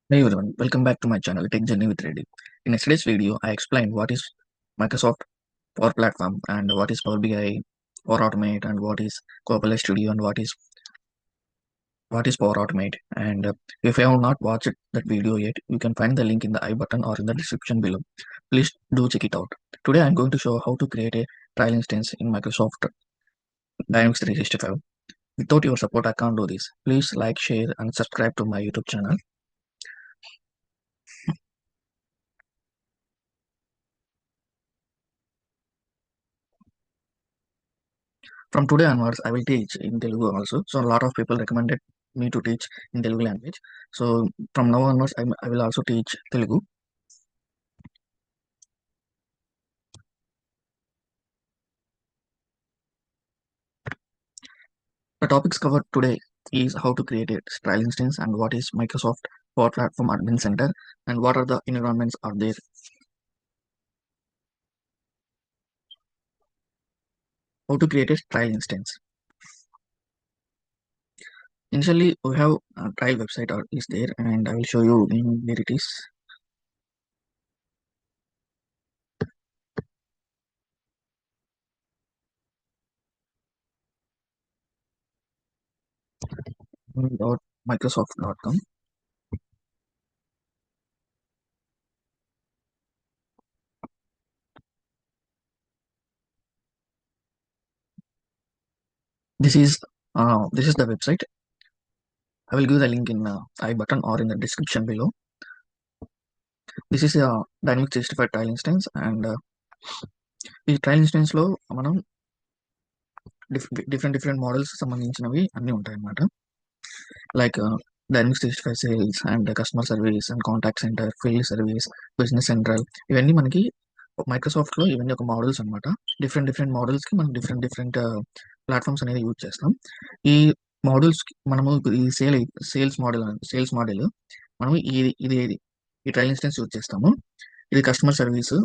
Hey everyone, welcome back to my channel Tech Journey with Reddy. In yesterday's video, I explained what is Microsoft Power Platform and what is Power BI, Power Automate, and what is Copilot Studio and what is Power Automate. And if you have not watched that video yet, you can find the link in the I button or in the description below. Please do check it out. Today, I'm going to show how to create a trial instance in Microsoft Dynamics 365. Without your support, I can't do this. Please like, share, and subscribe to my YouTube channel. From today onwards, I will teach in Telugu also. So a lot of people recommended me to teach in Telugu language. So from now onwards, I will also teach Telugu. The topics covered today is how to create a trial instance and what is Microsoft Power Platform Admin Center and what are the environments are there. How to create a trial instance. Initially, we have a trial website is there, and I will show you where it is. Microsoft.com. This is the website. I will give the link in I button or in the description below. This is a Dynamics 365 trial instance, and ఈ trial instance లో మనం different models సంబంధించినవి అన్నీ ఉంటాయి అన్నమాట. Like dynamics 365 sales and customer service and contact centre, field service, business central, ఇవన్నీ మనకి Microsoft లో ఇవన్నీ ఒక మోడల్స్ అనమాట. డిఫరెంట్ మోడల్స్ కి మనం డిఫరెంట్ ప్లాట్ఫామ్స్ అనేది యూజ్ చేస్తాం. ఈ మోడల్స్ మనము ఈ సేల్స్ మోడల్ మనం ఇది ఈ ట్రయల్ ఇన్స్టెన్స్ యూజ్ చేస్తాము. ఇది కస్టమర్ సర్వీస్,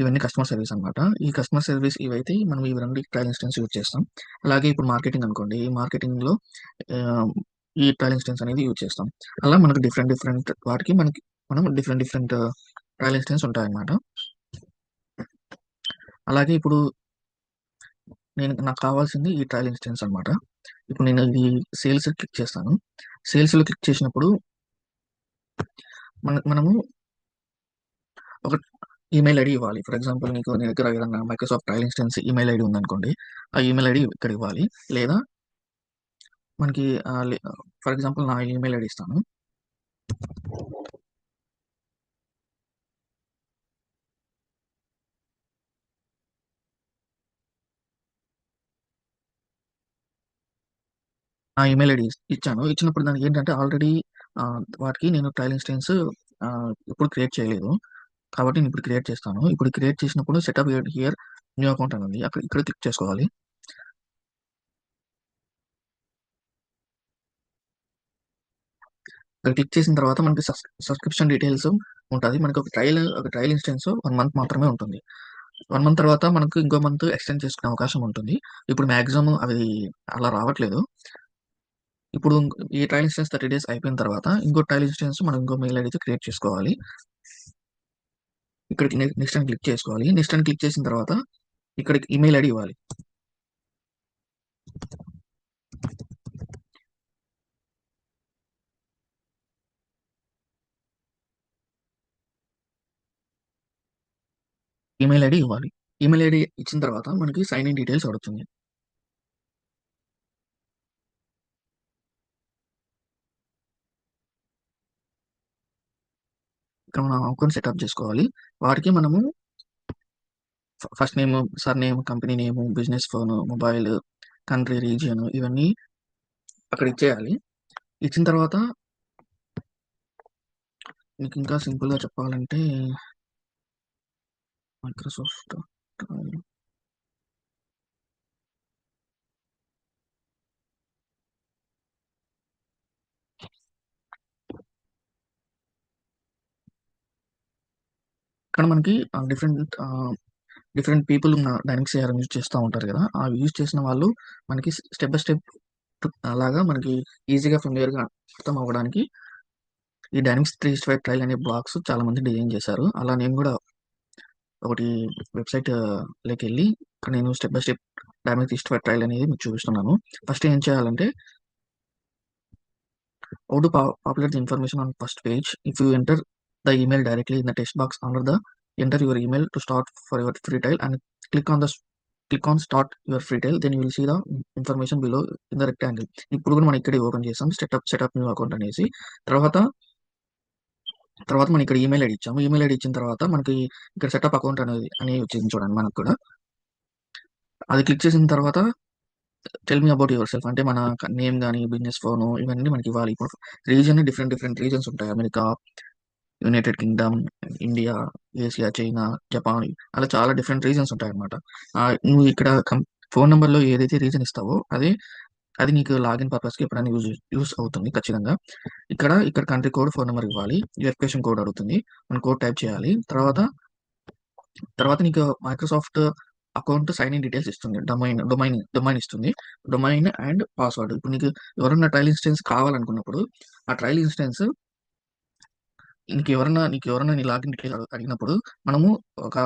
ఇవన్నీ కస్టమర్ సర్వీస్ అనమాట. ఈ కస్టమర్ సర్వీస్ ఇవైతే మనం ఇవి రెండు ట్రయల్ ఇన్స్టెన్స్ యూజ్ చేస్తాం. అలాగే ఇప్పుడు మార్కెటింగ్ అనుకోండి, ఈ మార్కెటింగ్ లో ఈ ట్రయల్ ఇన్స్టెన్స్ అనేది యూజ్ చేస్తాం. అలా మనకు డిఫరెంట్ వాటికి మనం డిఫరెంట్ ట్రయల్ ఇన్స్టెన్స్ ఉంటాయన్నమాట. అలాగే ఇప్పుడు నాకు కావాల్సింది ఈ ట్రయల్ ఇన్స్టెన్స్ అనమాట. ఇప్పుడు నేను ఇది సేల్స్ క్లిక్ చేస్తాను. సేల్స్ లో క్లిక్ చేసినప్పుడు మనము ఒక ఈమెయిల్ ఐడి ఇవ్వాలి. ఫర్ ఎగ్జాంపుల్ నీ దగ్గర ఏదైనా Microsoft trial instance email ID ఉందనుకోండి, ఆ ఈమెయిల్ ఐడి ఇక్కడ ఇవ్వాలి. లేదా మనకి ఫర్ ఎగ్జాంపుల్ నా ఈమెయిల్ ఐడి ఇస్తాను. ఆ ఈమెయిల్ ఐడి ఇచ్చాను. ఇచ్చినప్పుడు దానికి ఏంటంటే ఆల్రెడీ వాటికి నేను ట్రయల్ ఇన్స్టెన్స్ ఇప్పుడు క్రియేట్ చేయలేదు. కాబట్టి నేను ఇప్పుడు క్రియేట్ చేస్తాను. ఇప్పుడు క్రియేట్ చేసినప్పుడు సెటప్ హియర్ న్యూ అకౌంట్ అని ఉంది. ఇక్కడ క్లిక్ చేసుకోవాలి. ఇక్కడ క్లిక్ చేసిన తర్వాత మనకి సబ్స్క్రిప్షన్ డీటెయిల్స్ ఉంటుంది. మనకి ఒక ట్రయల్ ఇన్స్టెన్స్ 1 మంత్ మాత్రమే ఉంటుంది. 1 మంత్ తర్వాత మనకు ఇంకో మంత్ ఎక్స్టెండ్ చేసుకునే అవకాశం ఉంటుంది. ఇప్పుడు మాక్సిమం అవి అలా రావట్లేదు. ఇప్పుడు ఈ ట్రయల్ ఇన్స్టెన్స్ 30 డేస్ అయిపోయిన తర్వాత ఇంకో ట్రయల్ ఇన్స్టెన్స్ మనం ఇంకో మెయిల్ ఐడితో క్రియేట్ చేసుకోవాలి. ఇక్కడికి నెక్స్ట్ అని క్లిక్ చేసుకోవాలి. నెక్స్ట్ అని క్లిక్ చేసిన తర్వాత ఇక్కడికి ఈమెయిల్ ఐడి ఇవ్వాలి. ఈమెయిల్ ఐడి ఇవ్వాలి. ఈమెయిల్ ఐడి ఇచ్చిన తర్వాత మనకి సైన్ ఇన్ డీటెయిల్స్ అడుగుతుంది. ఇక్కడ మనం అకౌంట్ సెటప్ చేసుకోవాలి. వాటికి మనము first name, sir name, company name, business phone, mobile, country, region ఇవన్నీ అక్కడ ఇచ్చేయాలి. ఇచ్చిన తర్వాత మీకు ఇంకా సింపుల్గా చెప్పాలంటే మైక్రోసాఫ్ట్ ఇక్కడ మనకి different people dynamics ARM use చేస్తూ ఉంటారు కదా, ఆ యూజ్ చేసిన వాళ్ళు మనకి స్టెప్ బై స్టెప్ అలాగా మనకి ఈజీగా ఫెమిలియర్గా అర్థం అవ్వడానికి ఈ డైనమిక్స్ 365 ట్రైల్ అనే బ్లాక్స్ చాలా మంది డిజైన్ చేశారు. అలా నేను కూడా ఒకటి వెబ్సైట్ లోకి వెళ్ళి ఇక్కడ నేను step by step dynamics 365 trial అనేది మీకు చూపిస్తున్నాను. ఫస్ట్ ఏం చేయాలంటే how to populate the information on first page. If you enter the email directly in the text box under the enter your email to start for your free trial and click on the click on start your free trial, then you will see the information below in the rectangle. ఇప్పుడు కూడా మనం ఇక్కడ open చేసాం setup new account అనేసి. తర్వాత తర్వాత మనం ఇక్కడ ఈమెయిల్ ఐడి ఇచ్చాము. ఈమెయిల్ ఐడి ఇచ్చిన తర్వాత మనకి ఇక్కడ సెటప్ అకౌంట్ అని వచ్చింది చూడండి మనకు కూడా. అది క్లిక్ చేసిన తర్వాత tell me about your self అంటే మన నేమ్ కానీ బిజినెస్ ఫోన్ ఇవన్నీ మనకి ఇవ్వాలి. ఇప్పుడు రీజన్ డిఫరెంట్ రీజన్స్ ఉంటాయి. America, United Kingdom, India, Asia, China, Japan అలా చాలా డిఫరెంట్ రీజన్స్ ఉంటాయి అనమాట. నువ్వు ఇక్కడ ఫోన్ నెంబర్లో ఏదైతే రీజన్ ఇస్తావో అది నీకు లాగిన్ పర్పస్కి ఎప్పుడైనా యూస్ అవుతుంది ఖచ్చితంగా. ఇక్కడ కంట్రీ కోడ్, ఫోన్ నెంబర్ ఇవ్వాలి. వెరిఫికేషన్ కోడ్ అడుగుతుంది, మన కోడ్ టైప్ చేయాలి. తర్వాత నీకు Microsoft account sign in details ఇస్తుంది. డొమైన్ ఇస్తుంది. Domain and password. ఇప్పుడు నీకు ఎవరైనా ట్రయల్ ఇన్స్టెన్స్ కావాలనుకున్నప్పుడు ఆ ట్రయల్ ఇన్స్టెన్స్ నీకు ఎవరైనా నీ లాగిన్ డీటెయిల్ అడిగినప్పుడు మనము ఒక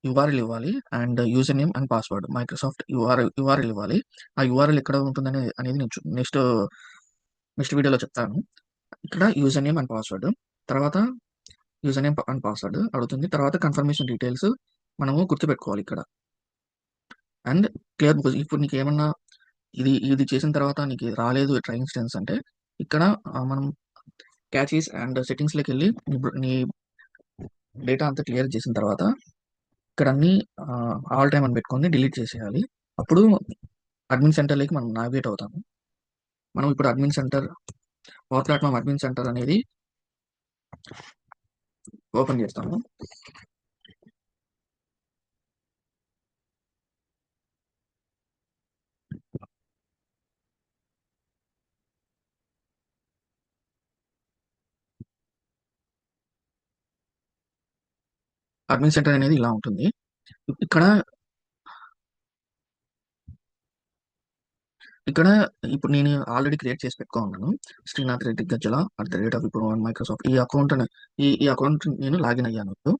యూఆర్ఎల్ ఇవ్వాలి and user name and password Microsoft URL ఇవ్వాలి. ఆ యూఆర్ఎల్ ఎక్కడ ఉంటుందని అనేది నేను నెక్స్ట్ వీడియోలో చెప్తాను. ఇక్కడ యూజర్ నేమ్ అండ్ పాస్వర్డ్, తర్వాత యూజర్ నేమ్ అండ్ పాస్వర్డ్ అడుగుతుంది. తర్వాత కన్ఫర్మేషన్ డీటెయిల్స్ మనము గుర్తుపెట్టుకోవాలి ఇక్కడ. అండ్ క్లియర్ ఇప్పుడు నీకు ఏమన్నా ఇది చేసిన తర్వాత నీకు రాలేదు ట్రై ఇన్స్టెన్స్ అంటే ఇక్కడ మనం క్యాచెస్ అండ్ సెట్టింగ్స్లోకి వెళ్ళి నీ డేటా అంతా క్లియర్ చేసిన తర్వాత ఇక్కడ అన్ని ఆల్ టైమ్ అని పెట్టుకొని డిలీట్ చేసేయాలి. అప్పుడు అడ్మిన్ సెంటర్లోకి మనం నావిగేట్ అవుతాము. మనం ఇప్పుడు admin centre, power platform admin center అనేది ఓపెన్ చేస్తాము. అడ్మిన్ సెంటర్ అనేది ఇలా ఉంటుంది. ఇక్కడ ఇప్పుడు నేను ఆల్రెడీ క్రియేట్ చేసి పెట్టుకున్నాను. శ్రీనాథ్ రెడ్డి గజ్జల @ఇప్పుడు మైక్రోసాఫ్ట్ ఈ అకౌంట్ నేను లాగిన్ అయ్యాను. ఇప్పుడు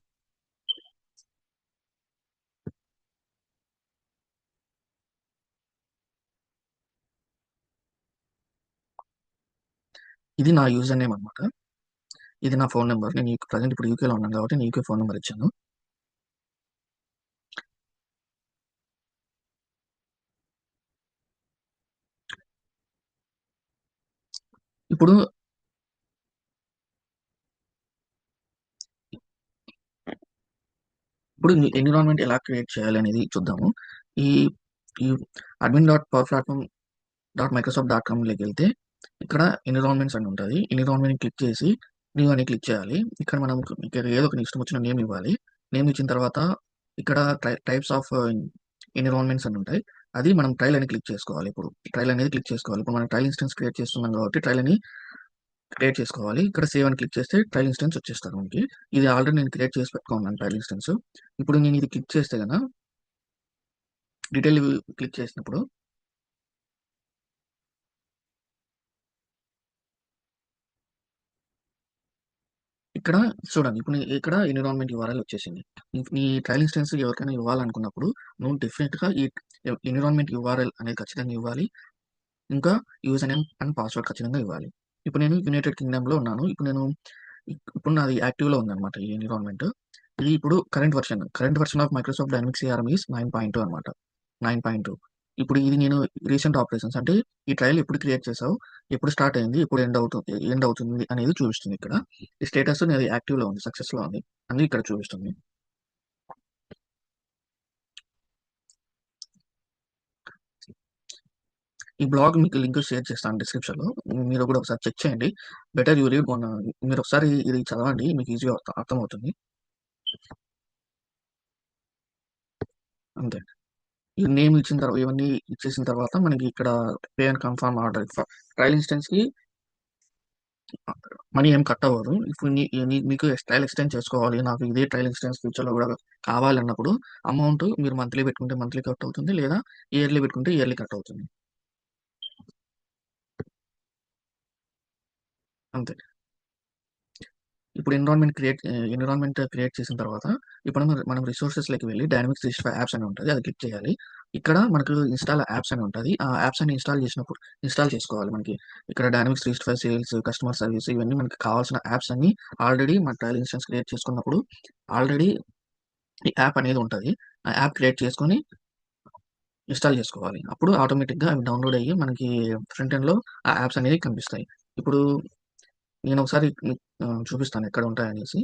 ఇది నా యూజర్ నేమ్ అనమాట. ఇది నా ఫోన్ నెంబర్. నేను ప్రజెంట్ ఇప్పుడు యూకేలో ఉన్నాను కాబట్టి నేను యూకే ఫోన్ నెంబర్ ఇచ్చాను. ఇప్పుడు ఎన్విరాన్మెంట్ ఎలా క్రియేట్ చేయాలి అనేది చూద్దాము. ఈ admin.powerplatform.microsoft.com లోకి వెళ్తే ఇక్కడ ఎన్విరాన్మెంట్స్ అని ఉంటుంది. ఎన్విరాన్మెంట్ క్లిక్ చేసి న్యూ అని క్లిక్ చేయాలి. ఇక్కడ మనం ఏదో ఒక ఇష్టం వచ్చిన నేమ్ ఇవ్వాలి. నేమ్ ఇచ్చిన తర్వాత ఇక్కడ టైప్స్ ఆఫ్ ఎన్విరాన్మెంట్స్ అని ఉంటాయి. అది మనం ట్రైల్ అని క్లిక్ చేసుకోవాలి. ఇప్పుడు మనం ట్రైల్ ఇన్స్టెన్స్ క్రియేట్ చేస్తున్నాం కాబట్టి ట్రైల్ అని క్రియేట్ చేసుకోవాలి. ఇక్కడ సేవ్ అని క్లిక్ చేస్తే ట్రైల్ ఇన్స్టెన్స్ వచ్చేస్తుంది మనకి. ఇది ఆల్రెడీ నేను క్రియేట్ చేసి పెట్టుకున్నాను ట్రైల్ ఇన్స్టెన్స్. ఇప్పుడు నేను ఇది క్లిక్ చేస్తే కనుక డీటెయిల్ క్లిక్ చేసినప్పుడు ఇక్కడ చూడండి. ఇప్పుడు ఇక్కడ ఎన్విరాన్మెంట్ యూఆర్ఎల్ వచ్చేసింది. ఈ ట్రయల్ ఇన్స్టెన్స్ ఎవరికైనా ఇవ్వాలనుకున్నప్పుడు నువ్వు డెఫినెట్గా ఈ ఎన్విరాన్మెంట్ యూఆర్ఎల్ అనేది ఖచ్చితంగా ఇవ్వాలి. ఇంకా యూజర్ నేమ్ అండ్ పాస్వర్డ్ ఖచ్చితంగా ఇవ్వాలి. ఇప్పుడు నేను యునైటెడ్ కింగ్డమ్లో ఉన్నాను. ఇప్పుడు నాది యాక్టివ్లో ఉందన్నమాట ఈ ఎన్విరాన్మెంట్. ఇది ఇప్పుడు current version of Microsoft dynamics CRM is 9.2 అనమాట. 9.2. ఇప్పుడు ఇది నేను రీసెంట్ ఆపరేషన్స్ అంటే ఈ ట్రయల్ ఎప్పుడు క్రియేట్ చేసావు, ఎప్పుడు స్టార్ట్ అయింది, ఎప్పుడు ఎండ్ అవుతుంది అనేది చూపిస్తుంది. ఇక్కడ ఈ స్టేటస్ అనేది యాక్టివ్లో ఉంది, సక్సెస్లో ఉంది అని ఇక్కడ చూపిస్తుంది. ఈ బ్లాగ్ మీకు లింక్ షేర్ చేస్తాను డిస్క్రిప్షన్లో. మీరు కూడా ఒకసారి చెక్ చేయండి. బెటర్ యూ రీడ్ మీరు ఒకసారి ఇది చదవండి, మీకు ఈజీగా అర్థమవుతుంది. అంతే. ఈ నేమ్ ఇచ్చిన తర్వాత ఇవన్నీ ఇచ్చేసిన తర్వాత మనకి ఇక్కడ pay and confirm order trial ఇన్స్టెన్స్కి మనీ ఏం కట్ అవ్వదు. ఇప్పుడు మీకు ట్రయల్ ఎక్స్టెండ్ చేసుకోవాలి, నాకు ఇదే ట్రయల్ ఇన్స్టెన్స్ ఫ్యూచర్లో కూడా కావాలన్నప్పుడు అమౌంట్ మీరు మంత్లీ పెట్టుకుంటే మంత్లీ కట్ అవుతుంది, లేదా ఇయర్లీ పెట్టుకుంటే ఇయర్లీ కట్ అవుతుంది. అంతే. ఇప్పుడు ఎన్విరాన్మెంట్ క్రియేట్ చేసిన తర్వాత ఇప్పుడు మనం రిసోర్సెస్‌లోకి వెళ్ళి డైనమిక్స్ 365 యాప్స్ అని ఉంటది. అది క్లిక్ చేయాలి. ఇక్కడ మనకు ఇన్‌స్టాల్ యాప్స్ అని ఉంటది. ఆ యాప్స్ అన్ని ఇన్‌స్టాల్ చేసుకోవాలి మనకి. ఇక్కడ డైనమిక్స్ 365 సేల్స్, కస్టమర్ సర్వీస్ ఇవన్నీ మనకి కావాల్సిన యాప్స్ అన్నీ ఆల్రెడీ మన ట్రయల్ ఇన్స్టెన్స్ క్రియేట్ చేసుకున్నప్పుడు ఆల్రెడీ ఈ యాప్ అనేది ఉంటది. ఆ యాప్ క్రియేట్ చేసుకొని ఇన్‌స్టాల్ చేసుకోవాలి. అప్పుడు ఆటోమేటిక్‌గా అవి డౌన్‌లోడ్ అయ్యి మనకి ఫ్రంట్ ఎండ్‌లో ఆ యాప్స్ అనేవి కనిపిస్తాయి. ఇప్పుడు నేనొకసారి చూపిస్తాను ఎక్కడ ఉంటాయనేసి.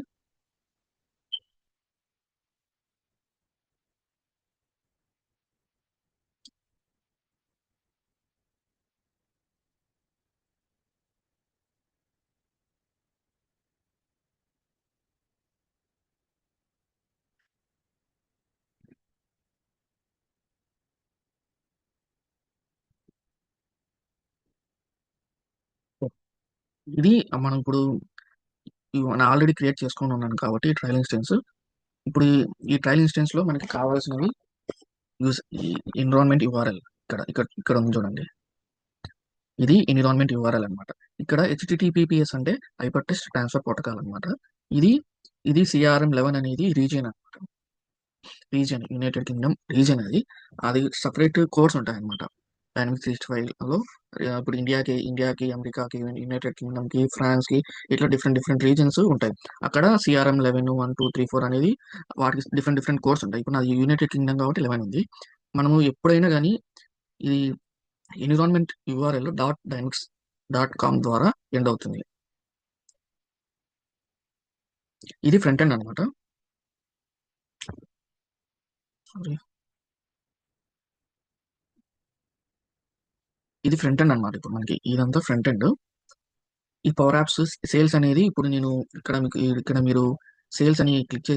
ఇది మనం ఇప్పుడు నేను ఆల్రెడీ క్రియేట్ చేసుకొని ఉన్నాను కాబట్టి ట్రయల్ ఇన్స్టెన్స్. ఇప్పుడు ఈ ట్రయల్ ఇన్స్టెన్స్‌లో మనకి కావాల్సినవి ఈ ఎన్విరాన్మెంట్ యూఆర్ఎల్ ఇక్కడ ఉంది చూడండి. ఇది ఎన్విరాన్మెంట్ యూఆర్ఎల్ అన్నమాట. ఇక్కడ హెచ్‌టిటిపిఎస్ అంటే హైపర్ టెక్స్ట్ ట్రాన్స్‌ఫర్ ప్రోటోకాల్ అన్నమాట. ఇది ఇది సీఆర్ఎం 11 అనేది యునైటెడ్ కింగ్డమ్ రీజియన్ అది. అది సెపరేట్ కోడ్స్ ఉంటాయన్నమాట. డైనమిక్స్ 365లో ఇప్పుడు ఇండియాకి, అమెరికాకి, యునైటెడ్ కింగ్డమ్‌కి, ఫ్రాన్స్‌కి ఇట్లా డిఫరెంట్ డిఫరెంట్ రీజియన్స్ ఉంటాయి. అక్కడ సీఆర్ఎం 11, 1, 2, 3, 4 అనేది వాటికి డిఫరెంట్ డిఫరెంట్ కోడ్స్ ఉంటాయి. ఇప్పుడు నాది యునైటెడ్ కింగ్డమ్ కాబట్టి 11 ఉంది. మనము ఎప్పుడైనా గానీ ఈ ఎన్విరాన్మెంట్ యూఆర్ఎల్ .dynamics.com ద్వారా ఎండ్ అవుతుంది. ఇది ఫ్రంట్ ఎండ్ అన్నమాట. సారీ. ఇది ఫ్రంట్ ఎండ్ అన్నమాట. ఇప్పుడు మనకి ఇదంతా ఫ్రంట్ ఎండ్. ఈ పవర్ యాప్స్ సేల్స్ అనేది ఇప్పుడు నేను ఇక్కడ మీరు సేల్స్ అని క్లిక్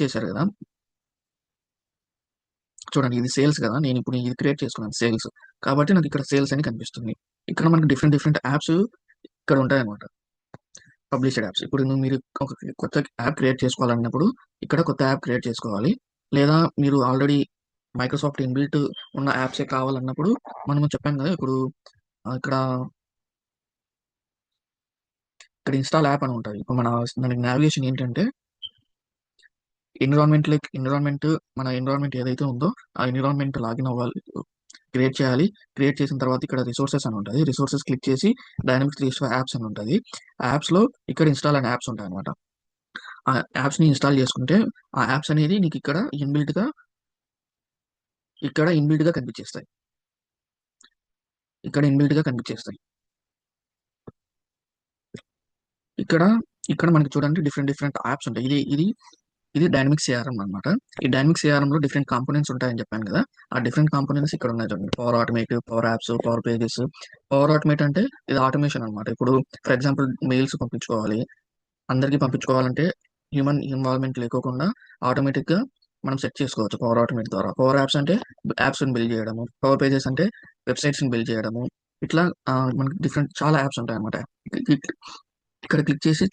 చేశారు కదా. చూడండి ఇది సేల్స్ కదా. నేను ఇప్పుడు ఇది క్రియేట్ చేసుకున్నాను సేల్స్. కాబట్టి నాకు ఇక్కడ సేల్స్ అని కనిపిస్తుంది. ఇక్కడ మనకి డిఫరెంట్ డిఫరెంట్ యాప్స్ ఇక్కడ ఉంటాయన్నమాట. Published apps. ఇప్పుడు మీరు ఒక కొత్త యాప్ క్రియేట్ చేసుకోవాలన్నప్పుడు ఇక్కడ కొత్త యాప్ క్రియేట్ చేసుకోవాలి. లేదా మీరు ఆల్రెడీ మైక్రోసాఫ్ట్ ఇన్‌బిల్ట్ ఉన్న యాప్సే కావాలన్నప్పుడు మనము చెప్పాం కదా. ఇప్పుడు ఇక్కడ ఇన్‌స్టాల్ యాప్ అని ఉంటది. ఇప్పుడు దానికి నావిగేషన్ ఏంటంటే ఎన్విరాన్మెంట్ మన ఎన్విరాన్మెంట్ ఏదైతే ఉందో ఆ ఎన్విరాన్మెంట్ లాగిన్ అవ్వాలి. క్రియేట్ చేయాలి. క్రియేట్ చేసిన తర్వాత ఇక్కడ రిసోర్సెస్ అని ఉంటది. రిసోర్సెస్ క్లిక్ చేసి డైనమిక్స్ 365 యాప్స్ అని ఉంటది. ఆ యాప్స్‌లో ఇక్కడ ఇన్‌స్టాల్ అనే యాప్స్ ఉంటాయన్నమాట. ఆ యాప్స్‌ని ఇన్‌స్టాల్ చేసుకుంటే ఆ యాప్స్ అనేది నీకు ఇక్కడ ఇన్‌బిల్ట్‌గా కనిపించేస్తాయి. ఇక్కడ ఇన్‌బిల్ట్‌గా కనిపించేస్తాయి. ఇక్కడ ఇక్కడ మనకి చూడండి డిఫరెంట్ డిఫరెంట్ యాప్స్ ఉంటాయి. ఇది డైనమిక్ సిఆర్ఎం అన్నమాట. ఈ డైనమిక్ సిఆర్ఎంలో డిఫరెంట్ కాంపోనెంట్స్ ఉంటాయని చెప్పాను కదా. ఆ డిఫరెంట్ కాంపోనెంట్స్ ఇక్కడ ఉన్నాయి చూడండి. Power automate, power apps, power pages. Power automate అంటే ఇది ఆటోమేషన్ అన్నమాట. ఇప్పుడు ఫర్ ఎగ్జాంపుల్ మెయిల్స్ పంపించుకోవాలి. అందరికీ పంపించుకోవాలంటే హ్యూమన్ ఇన్వాల్వ్‌మెంట్ లేకోకుండా ఆటోమేటిక్‌గా మనం సెట్ చేసుకోవచ్చు పవర్ ఆటోమేట్ ద్వారా. పవర్ యాప్స్ అంటే యాప్స్‌ని బిల్డ్ చేయడము. పవర్ పేజెస్ అంటే వెబ్‌సైట్స్‌ని బిల్డ్ చేయడము. ఇట్లా మనకి డిఫరెంట్ చాలా యాప్స్ ఉంటాయన్నమాట. ఇక్కడ క్లిక్ చేసి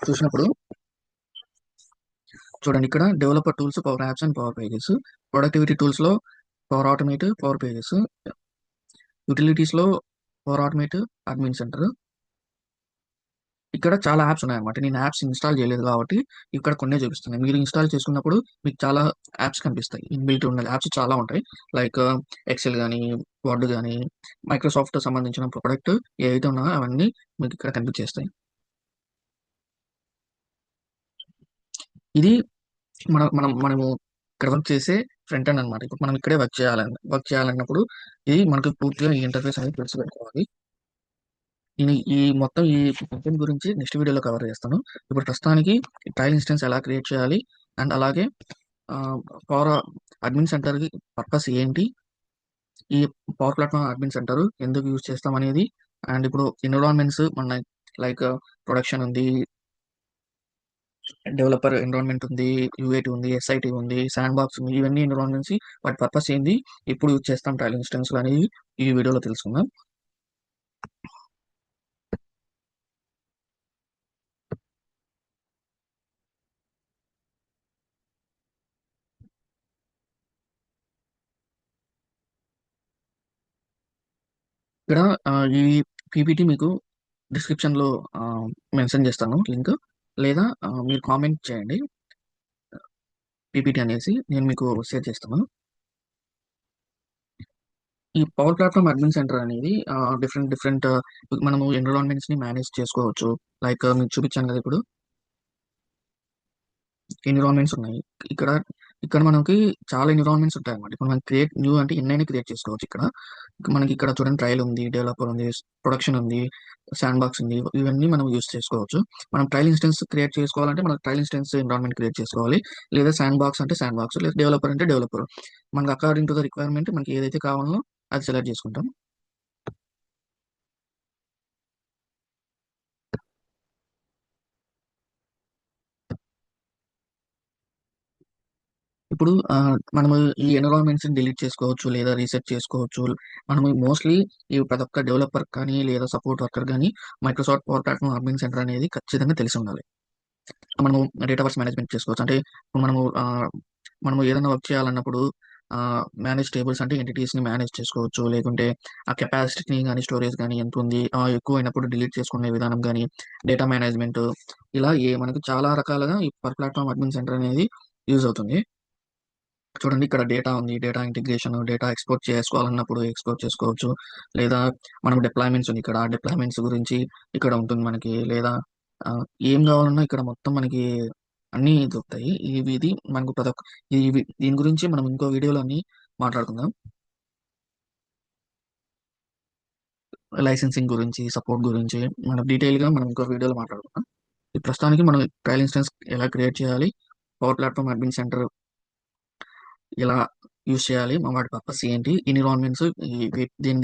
చూసినప్పుడు చూడండి ఇక్కడ developer tools, power apps and power pages. Productivity టూల్స్‌లో పవర్ ఆటోమేట్, పవర్ పేజెస్. యుటిలిటీస్‌లో పవర్ ఆటోమేట్, అడ్మిన్ సెంటర్. ఇక్కడ చాలా యాప్స్ ఉన్నాయన్నమాట. నేను యాప్స్ ఇన్‌స్టాల్ చేయలేదు కాబట్టి ఇక్కడ కొన్నే చూపిస్తున్నాయి. మీరు ఇన్‌స్టాల్ చేసుకున్నప్పుడు మీకు చాలా యాప్స్ కనిపిస్తాయి. ఇన్‌బిల్ట్ ఉన్న యాప్స్ చాలా ఉంటాయి. లైక్ ఎక్సెల్ గానీ, వర్డ్ గానీ, మైక్రోసాఫ్ట్ సంబంధించిన ప్రొడక్ట్ ఏవైతే ఉన్నాయో అవన్నీ మీకు ఇక్కడ కనిపించేస్తాయి. ఇది మనము ఇక్కడ వర్క్ చేసే ఫ్రంట్ ఎండ్ అన్నమాట. ఇప్పుడు మనం ఇక్కడే వర్క్ చేయాలన్నప్పుడు ఇది మనకు పూర్తిగా ఈ ఇంటర్ఫేస్ అనేది తెలిసి పెట్టుకోవాలి. నేను ఈ కంటెంట్ గురించి నెక్స్ట్ వీడియోలో కవర్ చేస్తాను. ఇప్పుడు ప్రస్తుతానికి ట్రయల్ ఇన్స్టెన్స్ ఎలా క్రియేట్ చేయాలి అండ్ అలాగే పవర్ అడ్మిన్ సెంటర్‌కి పర్పస్ ఏంటి? ఈ పవర్ ప్లాట్‌ఫార్మ్ అడ్మిన్ సెంటర్ ఎందుకు యూజ్ చేస్తాం అనేది అండ్ ఇప్పుడు ఎన్విరాన్మెంట్స్ మన లైక్ ప్రొడక్షన్ ఉంది, డెవలపర్ ఎన్విరాన్మెంట్ ఉంది, యూఏటీ ఉంది, ఎస్ఐటీ ఉంది, శాండ్ బాక్స్ ఉంది. ఇవన్నీ ఎన్విరాన్మెంట్స్ వాటి పర్పస్ ఏంది? ఎప్పుడు యూజ్ చేస్తాం ట్రయల్ ఇన్స్టెన్స్‌లు అనేవి ఈ వీడియోలో తెలుసుకుందాం. ఇక్కడ ఈ పీపీటీ మీకు డిస్క్రిప్షన్‌లో మెన్షన్ చేస్తాను లింక్. లేదా మీరు కామెంట్ చేయండి పీపీటీ అనేసి నేను మీకు షేర్ చేస్తాను. ఈ పవర్ ప్లాట్‌ఫార్మ్ అడ్మిన్ సెంటర్ అనేది డిఫరెంట్ డిఫరెంట్ మనము ఎన్విరాన్మెంట్స్‌ని మేనేజ్ చేసుకోవచ్చు. లైక్ మీకు చూపించాను కదా ఇప్పుడు ఎన్విరాన్మెంట్స్ ఉన్నాయి. ఇక్కడ, ఇక్కడ మనకి చాలా ఎన్విరాన్మెంట్స్ ఉంటాయన్నమాట. ఇప్పుడు మనం క్రియేట్ న్యూ అంటే ఎన్నైనా క్రియేట్ చేసుకోవచ్చు ఇక్కడ. మనకి ఇక్కడ చూడండి ట్రయల్ ఉంది, డెవలపర్ ఉంది, ప్రొడక్షన్ ఉంది, శాండ్ బాక్స్ ఉంది. ఇవన్నీ మనం యూజ్ చేసుకోవచ్చు. మనం ట్రయల్ ఇన్స్టెన్స్ క్రియేట్ చేసుకోవాలంటే మనకు ట్రయల్ ఇన్స్టెన్స్ ఎన్విరాన్మెంట్ క్రియేట్ చేసుకోవాలి. లేదా శాండ్ బాక్స్ అంటే శాండ్ బాక్స్, లేదా డెవలపర్ అంటే డెవలపర్. మనకు అకార్డింగ్ టు ద రిక్వైర్మెంట్ మనకి ఏదైతే కావాలో అది సెలెక్ట్ చేసుకుంటాం. ఇప్పుడు మనము ఈ ఎన్విరాన్మెంట్స్‌ని డిలీట్ చేసుకోవచ్చు, లేదా రీసెట్ చేసుకోవచ్చు. మనము మోస్ట్‌లీ ఈ ప్రతి ఒక్క డెవలపర్ కానీ, లేదా సపోర్ట్ వర్కర్ గానీ, Microsoft power platform admin center అనేది ఖచ్చితంగా తెలిసుండాలి. మనము డేటాబేస్ మేనేజ్‌మెంట్ చేసుకోవచ్చు. అంటే ఇప్పుడు మనము ఏదైనా వర్క్ చేయాలన్నప్పుడు మేనేజ్ టేబుల్స్ అంటే ఎంటిటీస్‌ని మేనేజ్ చేసుకోవచ్చు. లేకుంటే ఆ కెపాసిటీని గానీ, స్టోరేజ్ గానీ ఎంతుంది, ఎక్కువైనప్పుడు డిలీట్ చేసుకునే విధానం గానీ, డేటా మేనేజ్‌మెంటు ఇలా మనకు చాలా రకాలుగా ఈ పవర్ ప్లాట్‌ఫార్మ్ అడ్మిన్ సెంటర్ అనేది యూజ్ అవుతుంది. చూడండి ఇక్కడ డేటా ఉంది. డేటా ఇంటిగ్రేషన్, డేటా ఎక్స్‌పోర్ట్ చేసుకోవాలన్నప్పుడు ఎక్స్‌పోర్ట్ చేసుకోవచ్చు. లేదా మనం డిప్లాయ్‌మెంట్స్ ఉంది ఇక్కడ. డిప్లాయ్‌మెంట్స్ గురించి ఇక్కడ ఉంటుంది మనకి. లేదా ఏం కావాలన్నా ఇక్కడ మొత్తం మనకి అన్నీ దొరుకుతాయి. ఇది మనకు ప్రతి ఒక్క దీని గురించి మనం ఇంకో వీడియోలో అన్నీ మాట్లాడుకుందాం. లైసెన్సింగ్ గురించి, సపోర్ట్ గురించి మనం డీటెయిల్‌గా మనం ఇంకో వీడియోలో మాట్లాడుకుందాం. ఈ ప్రస్తుతానికి మనం ట్రయల్ ఇన్స్టెన్స్ ఎలా క్రియేట్ చేయాలి? పవర్ ప్లాట్‌ఫార్మ్ అడ్మిన్ సెంటర్ ఎలా యూజ్ చేయాలి? వాటి పర్పస్ ఏంటి? ఎన్విరాన్మెంట్స్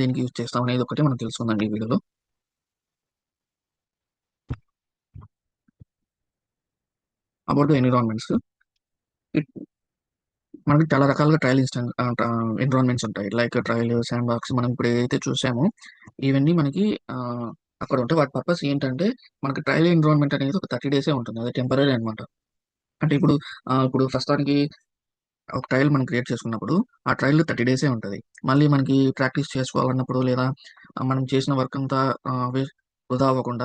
దేనికి యూజ్ చేస్తాం అనేది ఒకటి మనం తెలుసుకుందాం ఈ వీడియోలో. About the environments. ఇట్ మనకి చాలా రకాలుగా ట్రయల్ ఎన్విరాన్మెంట్స్ ఉంటాయి. లైక్ ట్రయల్, శాండ్ బాక్స్ మనం ఇప్పుడు ఏదైతే చూసామో ఇవన్నీ మనకి అక్కడ ఉంటాయి. వాటి పర్పస్ ఏంటంటే మనకి ట్రయల్ ఎన్విరాన్మెంట్ అనేది ఒక 30 డేసే ఉంటుంది. అది టెంపరరీ అనమాట. అంటే ఇప్పుడు ప్రస్తుతానికి ఒక ట్రయల్ మనం క్రియేట్ చేసుకున్నప్పుడు, ఆ ట్రయల్ 30 డేసే ఉంటది. మళ్ళీ మనకి ప్రాక్టీస్ చేసుకోవాలన్నప్పుడు లేదా మనం చేసిన వర్క్ అంతా వృధా అవ్వకుండా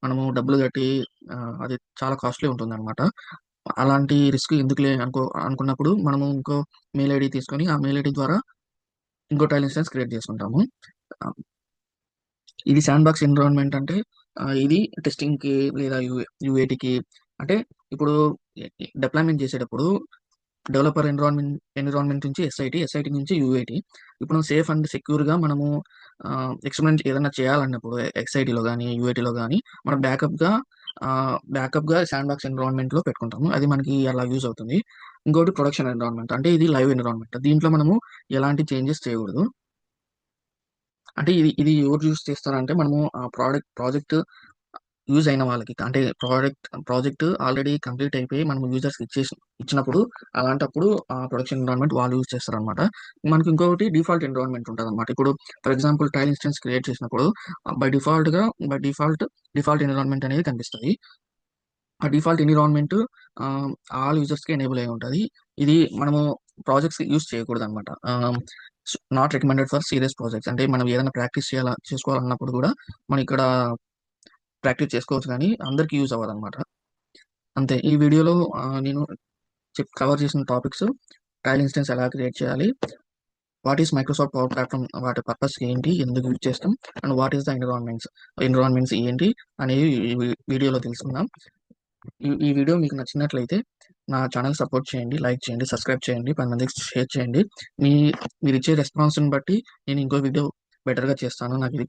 మనము డబ్బులు కట్టి అది చాలా కాస్ట్‌లీ ఉంటుందనమాట. అలాంటి రిస్క్ ఎందుకులే అనుకున్నప్పుడు మనము ఇంకో మెయిల్ ఐడీ తీసుకొని, ఆ మెయిల్ ఐడీ ద్వారా ఇంకో ట్రయల్ ఇన్స్టాన్స్ క్రియేట్ చేసుకుంటాము. ఆహ్, ఇది శాండ్ బాక్స్ ఎన్విరాన్మెంట్ అంటే ఇది టెస్టింగ్‌కి లేదా యూఏటీకి అంటే ఇప్పుడు డిప్లాయ్‌మెంట్ చేసేటప్పుడు డెవలపర్ ఎన్విరాన్మెంట్ నుంచి ఎస్ఐటీ నుంచి యూఐటీ. ఇప్పుడు సేఫ్ అండ్ సెక్యూర్‌గా మనము ఎక్స్‌పెరిమెంట్ ఏదైనా చేయాలన్నప్పుడు ఎక్స్ఐటీలో గానీ, యూఐటీలో గానీ మనం బ్యాకప్‌గా శాండ్ బాక్స్ ఎన్విరాన్మెంట్‌లో పెట్టుకుంటాము. అది మనకి అలా యూజ్ అవుతుంది. ఇంకోటి ప్రొడక్షన్ ఎన్విరాన్మెంట్ అంటే ఇది లైవ్ ఎన్విరాన్మెంట్. దీంట్లో మనము ఎలాంటి చేంజెస్ చేయకూడదు. అంటే ఇది ఎవరు యూజ్ చేస్తారంటే మనము ఆ ప్రాజెక్ట్ యూజ్ అయిన వాళ్ళకి అంటే ప్రాజెక్ట్ ఆల్రెడీ కంప్లీట్ అయిపోయి మనం యూజర్స్‌కి ఇచ్చినప్పుడు అలాంటప్పుడు ప్రొడక్షన్ ఎన్విరాన్మెంట్ వాళ్ళు యూజ్ చేస్తారనమాట. మనకి ఇంకొకటి డిఫాల్ట్ ఎన్విరాన్మెంట్ ఉంటదనమాట. ఇప్పుడు for example trial instance create చేసినప్పుడు బై డిఫాల్ట్ ఎన్విరాన్మెంట్ అనేది కనిపిస్తది. ఆ డిఫాల్ట్ ఎన్విరాన్మెంట్ ఆల్ యూజర్స్‌కి ఎనేబుల్ అయ్యి ఉంటది. ఇది మనము ప్రాజెక్ట్స్‌కి యూజ్ చేయకూడదనమాట. Not recommended for serious projects అంటే మనం ఏదైనా ప్రాక్టీస్ చేసుకోవాలన్నప్పుడు కూడా మనం ఇక్కడ ప్రాక్టీస్ చేసుకోవచ్చు గానీ అందరికి యూజ్ అవ్వదనమాట. అంతే. ఈ వీడియోలో నేను కవర్ చేసిన టాపిక్స్ ట్రయల్ ఇన్స్టెన్స్ ఎలా క్రియేట్ చేయాలి? What is Microsoft power platform వాటి పర్పస్ ఏంటి? ఎందుకు యూజ్ చేస్తాం? And what is the environments ఏంటి? అనేవి ఈ వీడియోలో తెలుసుకుందాం. ఈ వీడియో మీకు నచ్చినట్లయితే నా ఛానెల్ సపోర్ట్ చేయండి, లైక్ చేయండి, సబ్స్క్రైబ్ చేయండి, 10 మందికి షేర్ చేయండి. మీరిచ్చే రెస్పాన్స్‌ని బట్టి నేను ఇంకో వీడియో బెటర్‌గా చేస్తాను. నాకిది